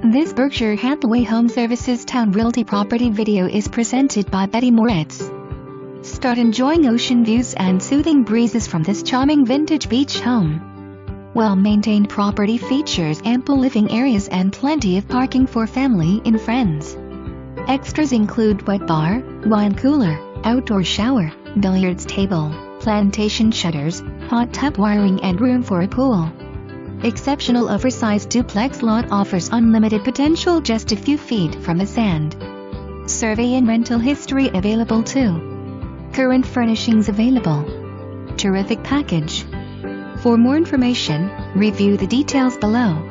This Berkshire Hathaway HomeServices Towne Realty property video is presented by Moritz. Start enjoying ocean views and soothing breezes from this charming vintage beach home. Well-maintained property features ample living areas and plenty of parking for family and friends. Extras include wet bar, wine cooler, outdoor shower, billiards table, plantation shutters, hot tub wiring and room for a pool. Exceptional oversized duplex lot offers unlimited potential just a few feet from the sand. Survey and rental history available too. Current furnishings available. Terrific package. For more information, review the details below.